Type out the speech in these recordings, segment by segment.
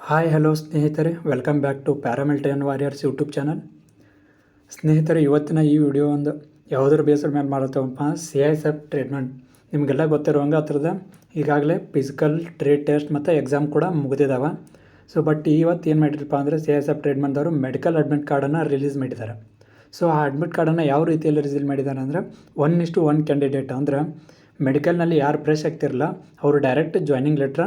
Hi hello ಸ್ನೇಹಿತರೆ, welcome back to paramilitary and warriors YouTube channel. ಸ್ನೇಹಿತರೆ, ಇವತ್ತಿನ ಈ ವಿಡಿಯೋ ಒಂದು ಯಾವುದ್ರ ಬೇಸರ ಮೇಲೆ ಮಾಡತ್ತವಪ್ಪ, CISF ಟ್ರೀಟ್ಮೆಂಟ್. ನಿಮಗೆಲ್ಲ ಗೊತ್ತಿರುವಂಗೆ ಹತ್ರದ ಈಗಾಗಲೇ ಫಿಸಿಕಲ್ ಟ್ರೇಡ್ ಟೆಸ್ಟ್ ಮತ್ತು ಎಕ್ಸಾಮ್ ಕೂಡ ಮುಗಿದಿದ್ದಾವೆ. ಬಟ್ ಇವತ್ತು ಏನು ಮಾಡಿರಪ್ಪ ಅಂದರೆ CISF ಟ್ರೀಟ್ಮೆಂಟ್ದವರು ಮೆಡಿಕಲ್ ಅಡ್ಮಿಟ್ ಕಾರ್ಡನ್ನು ರಿಲೀಸ್ ಮಾಡಿದ್ದಾರೆ. ಆ ಅಡ್ಮಿಟ್ ಕಾರ್ಡನ್ನು ಯಾವ ರೀತಿಯಲ್ಲಿ ರಿಲೀಸ್ ಮಾಡಿದ್ದಾರೆ ಅಂದರೆ 1:1 ಕ್ಯಾಂಡಿಡೇಟ್ ಅಂದ್ರೆ ಮೆಡಿಕಲ್ನಲ್ಲಿ ಯಾರು ಫ್ರೆಶ್ ಆಗ್ತಿರಲ್ಲ ಅವರು ಡೈರೆಕ್ಟ್ ಜಾಯ್ನಿಂಗ್ ಲೆಟ್ರ್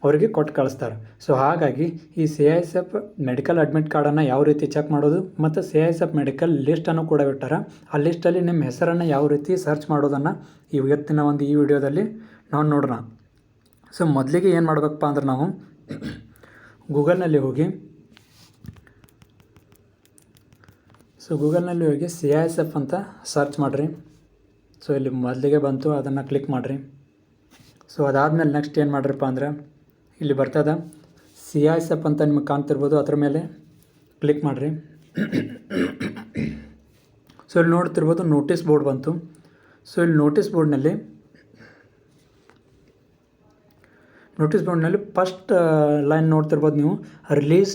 ಅವರಿಗೆ ಕೊಟ್ಟು ಕಳಿಸ್ತಾರೆ. ಹಾಗಾಗಿ ಈ CISF ಮೆಡಿಕಲ್ ಅಡ್ಮಿಟ್ ಕಾರ್ಡನ್ನು ಯಾವ ರೀತಿ ಚೆಕ್ ಮಾಡೋದು ಮತ್ತು CISF ಮೆಡಿಕಲ್ ಲಿಸ್ಟನ್ನು ಕೂಡ ಬಿಟ್ಟಾರೆ. ಆ ಲಿಸ್ಟಲ್ಲಿ ನಿಮ್ಮ ಹೆಸರನ್ನು ಯಾವ ರೀತಿ ಸರ್ಚ್ ಮಾಡೋದನ್ನು ಇವತ್ತಿನ ಈ ವಿಡಿಯೋದಲ್ಲಿ ನಾವು ನೋಡೋಣ. ಮೊದಲಿಗೆ ಏನು ಮಾಡಬೇಕಪ್ಪ ಅಂದ್ರೆ ನಾವು ಗೂಗಲ್ನಲ್ಲಿ ಹೋಗಿ CISF ಅಂತ ಸರ್ಚ್ ಮಾಡಿರಿ. ಇಲ್ಲಿ ಮೊದಲಿಗೆ ಬಂತು, ಅದನ್ನು ಕ್ಲಿಕ್ ಮಾಡಿರಿ. ಅದಾದಮೇಲೆ ನೆಕ್ಸ್ಟ್ ಏನು ಮಾಡಿರಪ್ಪ ಅಂದ್ರೆ ಇಲ್ಲಿ ಬರ್ತದೆ CISF ಅಂತ ನಿಮಗೆ ಕಾಣ್ತಿರ್ಬೋದು, ಅದ್ರ ಮೇಲೆ ಕ್ಲಿಕ್ ಮಾಡಿರಿ. ಇಲ್ಲಿ ನೋಡ್ತಿರ್ಬೋದು ನೋಟಿಸ್ ಬೋರ್ಡ್ ಬಂತು. ಇಲ್ಲಿ ನೋಟಿಸ್ ಬೋರ್ಡ್ನಲ್ಲಿ ಫಸ್ಟ್ ಲೈನ್ ನೋಡ್ತಿರ್ಬೋದು ನೀವು, release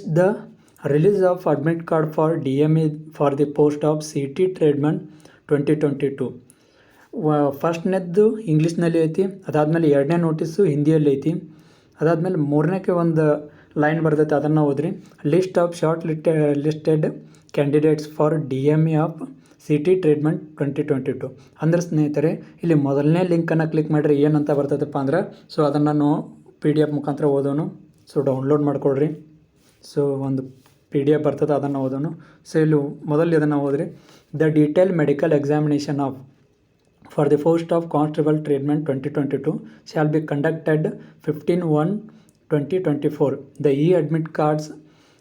of admit card for DME for the post of CT treatment 2022. ಫಸ್ಟ್ನೇದ್ದು ಇಂಗ್ಲೀಷ್ನಲ್ಲಿ ಐತಿ, ಅದಾದಮೇಲೆ ಎರಡನೇ ನೋಟಿಸು ಹಿಂದಿಯಲ್ಲಿ ಐತಿ, ಅದಾದಮೇಲೆ ಮೂರನೇಕ್ಕೆ ಒಂದು ಲೈನ್ ಬರ್ತೈತೆ, ಅದನ್ನು ಓದ್ರಿ. List of listed candidates for DME of CT treatment 2022. ಅಂದ್ರೆ ಸ್ನೇಹಿತರೆ, ಇಲ್ಲಿ ಮೊದಲನೇ ಲಿಂಕನ್ನು ಕ್ಲಿಕ್ ಮಾಡಿರಿ. ಏನಂತ ಬರ್ತೈತಪ್ಪ ಅಂದ್ರೆ ಅದನ್ನು ನಾವು PDF ಮುಖಾಂತರ ಓದೋನು. ಡೌನ್ಲೋಡ್ ಮಾಡ್ಕೊಳ್ರಿ. ಒಂದು PDF ಬರ್ತದೆ, ಅದನ್ನು ಓದೋನು. ಇಲ್ಲಿ ಮೊದಲು ಇದನ್ನು ಓದ್ರಿ. The detail medical examination of for the post of constable treatment 2022 shall be conducted 15/1/2024. The e-admit cards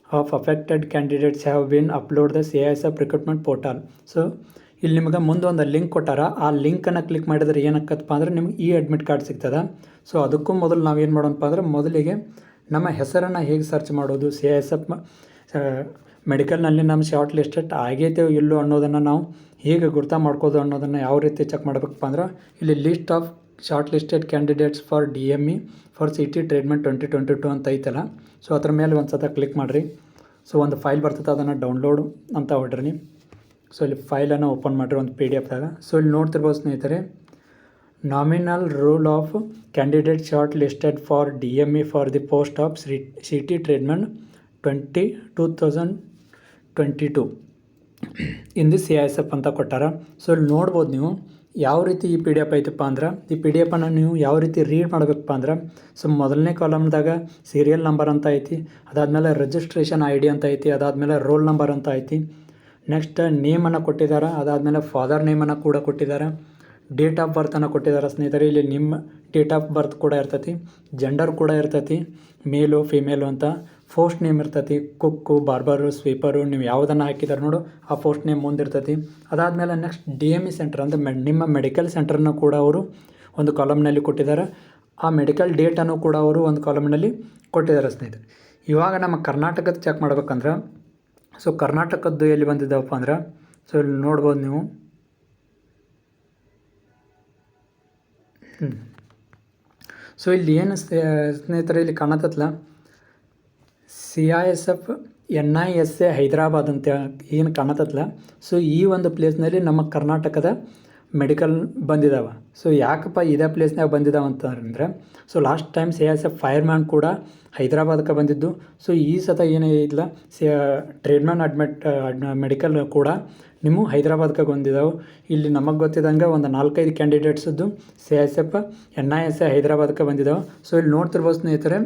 of affected candidates have been uploaded the CISF recruitment portal. ಇಲ್ಲಿ ನಿಮಗೆ ಮುಂದೆ ಒಂದು ಲಿಂಕ್ ಕೊಟ್ಟಾರ. ಆ ಲಿಂಕನ್ನು ಕ್ಲಿಕ್ ಮಾಡಿದರೆ ಏನಾಗತ್ತಪ್ಪ ಅಂದರೆ ನಿಮ್ಗೆ ಅಡ್ಮಿಟ್ ಕಾರ್ಡ್ ಸಿಗ್ತದೆ. ಅದಕ್ಕೂ ಮೊದಲು ನಾವೇನು ಮಾಡೋಣಪ್ಪ ಅಂದ್ರೆ ಮೊದಲಿಗೆ ನಮ್ಮ ಹೆಸರನ್ನು ಹೇಗೆ ಸರ್ಚ್ ಮಾಡೋದು, CISF ಮೆಡಿಕಲ್ನಲ್ಲಿ ನಮ್ಮ ಶಾರ್ಟ್ ಲಿಸ್ಟೆಡ್ ಆಗೈತೆ ಇಲ್ಲೋ ಅನ್ನೋದನ್ನು ನಾವು ಹೇಗೆ ಗುರ್ತ ಮಾಡ್ಕೋದು ಅನ್ನೋದನ್ನು ಯಾವ ರೀತಿ ಚೆಕ್ ಮಾಡಬೇಕಪ್ಪ ಅಂದ್ರೆ ಇಲ್ಲಿ list of short listed candidates for DME for CT treatment 2022 ಅಂತ ಐತಲ್ಲ. ಅದ್ರ ಮೇಲೆ ಒಂದು ಸತ ಕ್ಲಿಕ್ ಮಾಡಿರಿ. ಒಂದು ಫೈಲ್ ಬರ್ತದೆ, ಅದನ್ನು ಡೌನ್ಲೋಡ್ ಅಂತ ಹೊಡ್ರಿ. ಇಲ್ಲಿ ಫೈಲನ್ನು ಓಪನ್ ಮಾಡಿರಿ ಒಂದು PDF-ದಾಗ. ಇಲ್ಲಿ ನೋಡ್ತಿರ್ಬೋದು ಸ್ನೇಹಿತರೆ, nominal role of candidate short listed for DME for the post of CT treatment 2022 in the CISF ಅಂತ ಕೊಟ್ಟಾರ. ಇಲ್ಲಿ ನೋಡ್ಬೋದು ನೀವು ಯಾವ ರೀತಿ ಈ PDF ಐತಪ್ಪ ಅಂದ್ರೆ, ಈ PDF-ಅನ್ನು ನೀವು ಯಾವ ರೀತಿ ರೀಡ್ ಮಾಡಬೇಕಪ್ಪ ಅಂದ್ರೆ ಮೊದಲನೇ ಕಾಲಮ್ದಾಗ ಸೀರಿಯಲ್ ನಂಬರ್ ಅಂತ ಐತಿ, ಅದಾದಮೇಲೆ ರಿಜಿಸ್ಟ್ರೇಷನ್ ID ಅಂತ ಐತಿ, ಅದಾದಮೇಲೆ ರೋಲ್ ನಂಬರ್ ಅಂತ ಐತಿ, ನೆಕ್ಸ್ಟ್ ನೇಮನ್ನು ಕೊಟ್ಟಿದ್ದಾರೆ, ಅದಾದಮೇಲೆ ಫಾದರ್ ನೇಮನ್ನು ಕೂಡ ಕೊಟ್ಟಿದ್ದಾರೆ, ಡೇಟ್ ಆಫ್ ಬರ್ತನ್ನು ಕೊಟ್ಟಿದ್ದಾರೆ. ಸ್ನೇಹಿತರೆ, ಇಲ್ಲಿ ನಿಮ್ಮ ಡೇಟ್ ಆಫ್ ಬರ್ತ್ ಕೂಡ ಇರ್ತೈತಿ, ಜೆಂಡರ್ ಕೂಡ ಇರ್ತೈತಿ, ಮೇಲು ಫಿಮೇಲು ಅಂತ, ಪೋಸ್ಟ್ ನೇಮ್ ಇರ್ತೈತಿ, ಕುಕ್ಕು, ಬಾರ್ಬರು, ಸ್ವೀಪರು, ನೀವು ಯಾವುದನ್ನು ಹಾಕಿದ್ದಾರೆ ನೋಡು ಆ ಪೋಸ್ಟ್ ನೇಮ್ ಮುಂದಿರ್ತೈತಿ. ಅದಾದಮೇಲೆ ನೆಕ್ಸ್ಟ್ DME ಸೆಂಟರ್ ಅಂದರೆ ನಿಮ್ಮ ಮೆಡಿಕಲ್ ಸೆಂಟರ್ನ ಕೂಡ ಅವರು ಒಂದು ಕಾಲಮ್ನಲ್ಲಿ ಕೊಟ್ಟಿದ್ದಾರೆ. ಆ ಮೆಡಿಕಲ್ ಡೇಟನ್ನು ಕೂಡ ಅವರು ಒಂದು ಕಾಲಮ್ನಲ್ಲಿ ಕೊಟ್ಟಿದ್ದಾರೆ. ಸ್ನೇಹಿತರೆ, ಇವಾಗ ನಮ್ಮ ಕರ್ನಾಟಕದ ಚೆಕ್ ಮಾಡ್ಬೇಕಂದ್ರೆ ಕರ್ನಾಟಕದ್ದು ಎಲ್ಲಿ ಬಂದಿದ್ದಾವಪ್ಪ ಅಂದ್ರೆ ಇಲ್ಲಿ ನೋಡ್ಬೋದು ನೀವು. ಇಲ್ಲಿ ಏನು ಸ್ನೇಹಿತರೆ ಇಲ್ಲಿ ಕಾಣತ್ತಲ್ಲ, CISF NISA ಹೈದರಾಬಾದ್ ಅಂತ ಏನು ಕಾಣತ್ತಲ್ಲ. ಈ ಒಂದು ಪ್ಲೇಸ್ನಲ್ಲಿ ನಮ್ಮ ಕರ್ನಾಟಕದ ಮೆಡಿಕಲ್ ಬಂದಿದ್ದಾವೆ. ಯಾಕಪ್ಪ ಇದೇ ಪ್ಲೇಸ್ನಾಗ ಬಂದಿದ್ದಾವೆ ಅಂತಂದರೆ ಲಾಸ್ಟ್ ಟೈಮ್ CISF ಫೈರ್ಮ್ಯಾನ್ ಕೂಡ ಹೈದರಾಬಾದಕ್ಕೆ ಬಂದಿದ್ದು. ಈ ಸತ ಏನೇ ಇಲ್ಲ, ಟ್ರೀಟ್ಮೆಂಟ್ ಮೆಡಿಕಲ್ ಕೂಡ ನಿಮ್ಮ ಹೈದರಾಬಾದ್ಗೆ ಬಂದಿದ್ದಾವೆ. ಇಲ್ಲಿ ನಮಗೆ ಗೊತ್ತಿದ್ದಂಗೆ ಒಂದು 4-5 ಕ್ಯಾಂಡಿಡೇಟ್ಸದ್ದು CISF NISA ಹೈದರಾಬಾದಕ್ಕೆ ಬಂದಿದ್ದಾವೆ. ಇಲ್ಲಿ ನೋಡ್ತಿರ್ಬೋದು ಸ್ನೇಹಿತರೆ,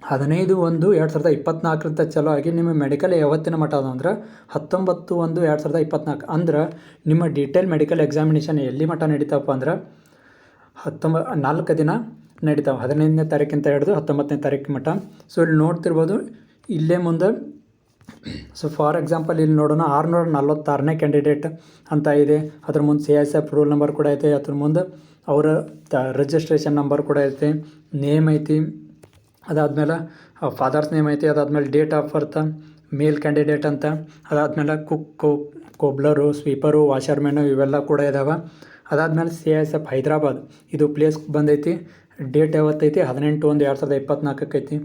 15/1/2024 ಚಲೋ ಆಗಿ ನಿಮ್ಮ ಮೆಡಿಕಲ್ ಯಾವತ್ತಿನ ಮಟ್ಟ ಅದ ಅಂದ್ರೆ 19/1/2024. ಅಂದ್ರೆ ನಿಮ್ಮ ಡೀಟೇಲ್ ಮೆಡಿಕಲ್ ಎಕ್ಸಾಮಿನೇಷನ್ ಎಲ್ಲಿ ಮಟ್ಟ ನಡೀತಾವಪ್ಪ ಅಂದ್ರೆ 4 ದಿನ ನಡೀತಾವೆ, 15ನೇ ತಾರೀಕಿಂತ ಹಿಡಿದು 19ನೇ ತಾರೀಕು ಮಟ್ಟ. ಇಲ್ಲಿ ನೋಡ್ತಿರ್ಬೋದು, ಇಲ್ಲೇ ಮುಂದೆ ಫಾರ್ ಎಕ್ಸಾಂಪಲ್ ಇಲ್ಲಿ ನೋಡೋಣ, 646ನೇ ಕ್ಯಾಂಡಿಡೇಟ್ ಅಂತ ಇದೆ. ಅದ್ರ ಮುಂದೆ CISF ರೂಲ್ ನಂಬರ್ ಕೂಡ ಐತೆ, ಅದ್ರ ಮುಂದೆ ಅವರ ರಿಜಿಸ್ಟ್ರೇಷನ್ ನಂಬರ್ ಕೂಡ ಐತೆ, ನೇಮ್ ಐತಿ, ಅದಾದಮೇಲೆ ಫಾದರ್ಸ್ ನೇಮ್ ಐತಿ, ಅದಾದಮೇಲೆ date of birth, male candidate ಅಂತ, ಅದಾದಮೇಲೆ ಕುಕ್ಕು, ಕೋಬ್ಲರು, ಸ್ವೀಪರು, ವಾಷರ್ಮ್ಯಾನು ಇವೆಲ್ಲ ಕೂಡ ಇದ್ದಾವೆ. ಅದಾದಮೇಲೆ CISF ಹೈದರಾಬಾದ್ ಇದು ಪ್ಲೇಸ್ ಬಂದೈತಿ. ಡೇಟ್ ಯಾವತ್ತೈತಿ 18/1/2024 ಐತಿ.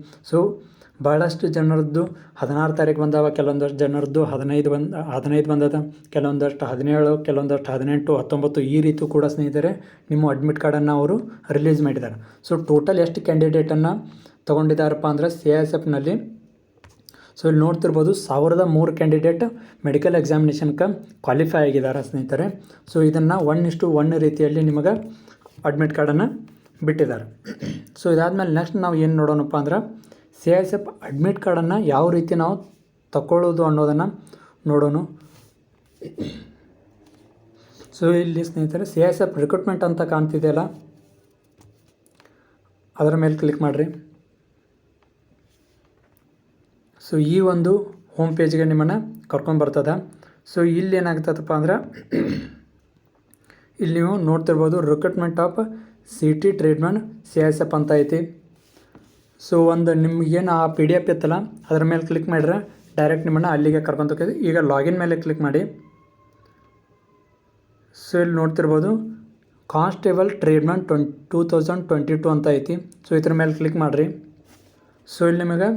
ಭಾಳಷ್ಟು ಜನರದ್ದು 16 ತಾರೀಕು ಬಂದಾವ, ಕೆಲವೊಂದಷ್ಟು ಜನರದ್ದು 15 ಬಂದದ, ಕೆಲವೊಂದಷ್ಟು 17, ಕೆಲವೊಂದಷ್ಟು 18, 19 ಈ ರೀತಿ ಕೂಡ ಸ್ನೇಹಿತರೆ ನಿಮ್ಮ ಅಡ್ಮಿಟ್ ಕಾರ್ಡನ್ನು ಅವರು ರಿಲೀಸ್ ಮಾಡಿದ್ದಾರೆ. ಸೊ ಟೋಟಲ್ ಎಷ್ಟು ಕ್ಯಾಂಡಿಡೇಟನ್ನು ತೊಗೊಂಡಿದ್ದಾರಪ್ಪ ಅಂದರೆ CISFನಲ್ಲಿ. ಸೊ ಇಲ್ಲಿ ನೋಡ್ತಿರ್ಬೋದು 1003 ಕ್ಯಾಂಡಿಡೇಟ್ ಮೆಡಿಕಲ್ ಎಕ್ಸಾಮಿನೇಷನ್ಗೆ ಕ್ವಾಲಿಫೈ ಆಗಿದ್ದಾರೆ ಸ್ನೇಹಿತರೆ. ಸೊ ಇದನ್ನು 1:1 ರೀತಿಯಲ್ಲಿ ನಿಮಗೆ ಅಡ್ಮಿಟ್ ಕಾರ್ಡನ್ನು ಬಿಟ್ಟಿದ್ದಾರೆ. ಸೊ ಇದಾದಮೇಲೆ ನೆಕ್ಸ್ಟ್ ನಾವು ಏನು ನೋಡೋಣಪ್ಪ ಅಂದ್ರೆ CISF ಅಡ್ಮಿಟ್ ಕಾರ್ಡನ್ನು ಯಾವ ರೀತಿ ನಾವು ತಗೊಳ್ಳೋದು ಅನ್ನೋದನ್ನು ನೋಡೋಣ. ಸೊ ಇಲ್ಲಿ ಸ್ನೇಹಿತರೆ CISF ರಿಕ್ರೂಟ್ಮೆಂಟ್ ಅಂತ ಕಾಣ್ತಿದೆಯಲ್ಲ, ಅದರ ಮೇಲೆ ಕ್ಲಿಕ್ ಮಾಡಿರಿ. ಸೊ ಈ ಒಂದು ಹೋಮ್ ಪೇಜ್ಗೆ ನಿಮ್ಮನ್ನು ಕರ್ಕೊಂಡು ಬರ್ತದೆ. ಸೊ ಇಲ್ಲಿ ಏನಾಗ್ತದಪ್ಪ ಅಂದ್ರೆ ಇಲ್ಲಿ ನೀವು ನೋಡ್ತಿರ್ಬೋದು recruitment of CT treatment CISF ಅಂತ ಐತಿ. ಸೊ ಒಂದು ನಿಮಗೇನು ಆ PDF ಇತ್ತಲ್ಲ ಅದರ ಮೇಲೆ ಕ್ಲಿಕ್ ಮಾಡಿದ್ರೆ ಡೈರೆಕ್ಟ್ ನಿಮ್ಮನ್ನು ಅಲ್ಲಿಗೆ ಕರ್ಕೊಂಡು ಹೋಗ್ತದೆ. ಈಗ ಲಾಗಿನ್ ಮೇಲೆ ಕ್ಲಿಕ್ ಮಾಡಿ. ಸೊ ಇಲ್ಲಿ ನೋಡ್ತಿರ್ಬೋದು ಕಾನ್ಸ್ಟೇಬಲ್ ಟ್ರೀಟ್ಮೆಂಟ್ 2022 ಅಂತ ಐತಿ. ಸೊ ಇದ್ರ ಮೇಲೆ ಕ್ಲಿಕ್ ಮಾಡಿರಿ. ಸೊ ಇಲ್ಲಿ ನಿಮಗೆ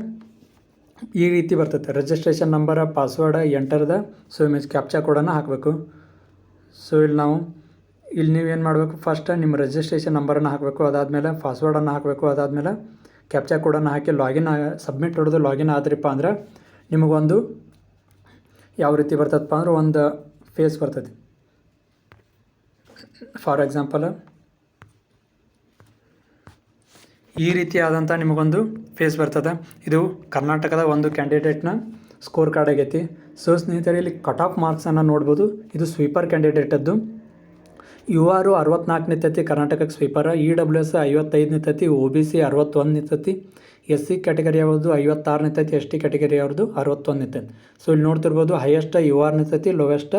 ಈ ರೀತಿ ಬರ್ತೈತೆ, ರಿಜಿಸ್ಟ್ರೇಷನ್ ನಂಬರ, ಪಾಸ್ವರ್ಡ ಎಂಟರ್ದ, ಸೊ ಇಮೇಜ್ ಕ್ಯಾಪ್ಚಾ ಕೋಡನ್ನು ಹಾಕಬೇಕು. ಸೊ ಇಲ್ಲಿ ನೀವೇನು ಮಾಡಬೇಕು, ಫಸ್ಟ್ ನಿಮ್ಮ ರಿಜಿಸ್ಟ್ರೇಷನ್ ನಂಬರನ್ನು ಹಾಕಬೇಕು, ಅದಾದಮೇಲೆ ಪಾಸ್ವರ್ಡನ್ನು ಹಾಕಬೇಕು, ಅದಾದಮೇಲೆ ಕ್ಯಾಪ್ಚಾ ಕೋಡನ್ನು ಹಾಕಿ ಲಾಗಿನ್ ಸಬ್ಮಿಟ್ ಹೊಡೆದು ಲಾಗಿನ್ ಆದ್ರಪ್ಪ ಅಂದ್ರೆ ನಿಮಗೊಂದು ಯಾವ ರೀತಿ ಬರ್ತದಪ್ಪ ಅಂದ್ರೆ ಒಂದು ಫೇಸ್ ಬರ್ತದೆ. ಫಾರ್ ಎಕ್ಸಾಂಪಲ್ ಈ ರೀತಿಯಾದಂಥ ನಿಮಗೊಂದು ಫೇಸ್ ಬರ್ತದೆ. ಇದು ಕರ್ನಾಟಕದ ಒಂದು ಕ್ಯಾಂಡಿಡೇಟ್ನ ಸ್ಕೋರ್ ಕಾರ್ಡ್ ಆಗೈತಿ. ಸೊ ಸ್ನೇಹಿತರೆ ಇಲ್ಲಿ ಕಟ್ ಆಫ್ ಮಾರ್ಕ್ಸನ್ನು ನೋಡ್ಬೋದು. ಇದು ಸ್ವೀಪರ್ ಕ್ಯಾಂಡಿಡೇಟದ್ದು. UR 64 ನಿಂತೈತಿ ಕರ್ನಾಟಕಕ್ಕೆ ಸ್ವೀಪರ, EWS 55 ನಿಂತೈತಿ, OBC 61 ನಿಂತೈತಿ, SC ಕ್ಯಾಟಗರಿ ಅವ್ರದ್ದು 56 ನಿಂತೈತಿ, ST ಕ್ಯಾಟಗರಿ ಅವ್ರದ್ದು 61 ನಿಂತೈತಿ. ಸೊ ಇಲ್ಲಿ ನೋಡ್ತಿರ್ಬೋದು ಹೈಯೆಸ್ಟ್ UR ನಿಂತೈತಿ, ಲೋವೆಸ್ಟ್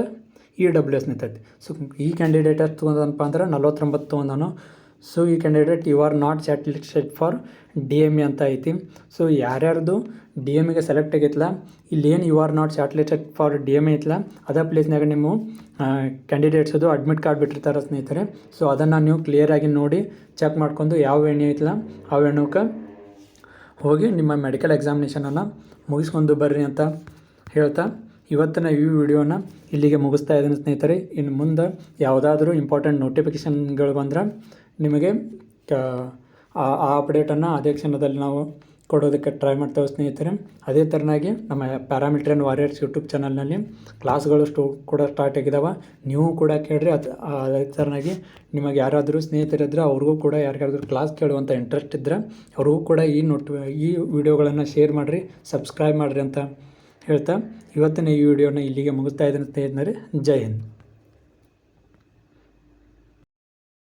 EWS ನಿಂತೈತಿ. ಸೊ ಈ ಕ್ಯಾಂಡಿಡೇಟ್ ಎಷ್ಟು ತೊಗೊಂಡನಪ್ಪ ಅಂದ್ರೆ 49 ತೊಗೊಂಡನು. ಸೊ ಈ candidate UR not shortlisted for DME ಅಂತ ಐತಿ. ಸೊ ಯಾರ್ಯಾರ್ದು DMEಗೆ ಸೆಲೆಕ್ಟ್ ಆಗೈತಲ್ಲ, ಇಲ್ಲೇನು UR not shortlisted for DME ಐತಲ್ಲ ಅದೇ ಪ್ಲೇಸ್ನಾಗ ನಿಮ್ಮ ಕ್ಯಾಂಡಿಡೇಟ್ಸದು ಅಡ್ಮಿಟ್ ಕಾರ್ಡ್ ಬಿಟ್ಟಿರ್ತಾರೆ ಸ್ನೇಹಿತರೆ. ಸೊ ಅದನ್ನು ನೀವು ಕ್ಲಿಯರಾಗಿ ನೋಡಿ ಚೆಕ್ ಮಾಡ್ಕೊಂಡು ಯಾವ ಎಣ್ಣೆ ಐತಲ್ಲ ಆ ಎಣ್ಣಕ್ಕೆ ಹೋಗಿ ನಿಮ್ಮ ಮೆಡಿಕಲ್ ಎಕ್ಸಾಮಿನೇಷನನ್ನು ಮುಗಿಸ್ಕೊಂಡು ಬರ್ರಿ ಅಂತ ಹೇಳ್ತಾ ಇವತ್ತಿನ ಈ ವಿಡಿಯೋನ ಇಲ್ಲಿಗೆ ಮುಗಿಸ್ತಾ ಇದ್ದೀನಿ ಸ್ನೇಹಿತರೆ. ಇನ್ನು ಮುಂದೆ ಯಾವುದಾದ್ರೂ ಇಂಪಾರ್ಟೆಂಟ್ ನೋಟಿಫಿಕೇಷನ್ಗಳು ಬಂದರೆ ನಿಮಗೆ ಆ ಅಪ್ಡೇಟನ್ನು ಅದೇ ಕ್ಷಣದಲ್ಲಿ ನಾವು ಕೊಡೋದಕ್ಕೆ ಟ್ರೈ ಮಾಡ್ತೇವೆ ಸ್ನೇಹಿತರೆ. ಅದೇ ಥರನಾಗಿ ನಮ್ಮ ಪ್ಯಾರಾಮಿಲಿಟರಿ ಆ್ಯಂಡ್ ವಾರಿಯರ್ಸ್ ಯೂಟ್ಯೂಬ್ ಚಾನಲ್ನಲ್ಲಿ ಕ್ಲಾಸ್ಗಳು ಕೂಡ ಸ್ಟಾರ್ಟ್ ಆಗಿದ್ದಾವೆ. ನೀವು ಕೂಡ ಕೇಳಿರಿ. ಅದೇ ಥರನಾಗಿ ನಿಮಗೆ ಯಾರಾದರೂ ಸ್ನೇಹಿತರಿದ್ದರೆ ಅವ್ರಿಗೂ ಕೂಡ ಯಾರಿಗಾದ್ರೂ ಕ್ಲಾಸ್ ಕೇಳುವಂಥ ಇಂಟ್ರೆಸ್ಟ್ ಇದ್ದರೆ ಅವ್ರಿಗೂ ಕೂಡ ಈ ವಿಡಿಯೋಗಳನ್ನು ಶೇರ್ ಮಾಡಿರಿ, ಸಬ್ಸ್ಕ್ರೈಬ್ ಮಾಡಿರಿ ಅಂತ ಹೇಳ್ತಾ ಇವತ್ತಿನ ಈ ವಿಡಿಯೋನ ಇಲ್ಲಿಗೆ ಮುಗಿಸ್ತಾ ಇದ್ದೀನಿ ಸ್ನೇಹಿತರೆ. ಜೈ ಹಿಂದ್.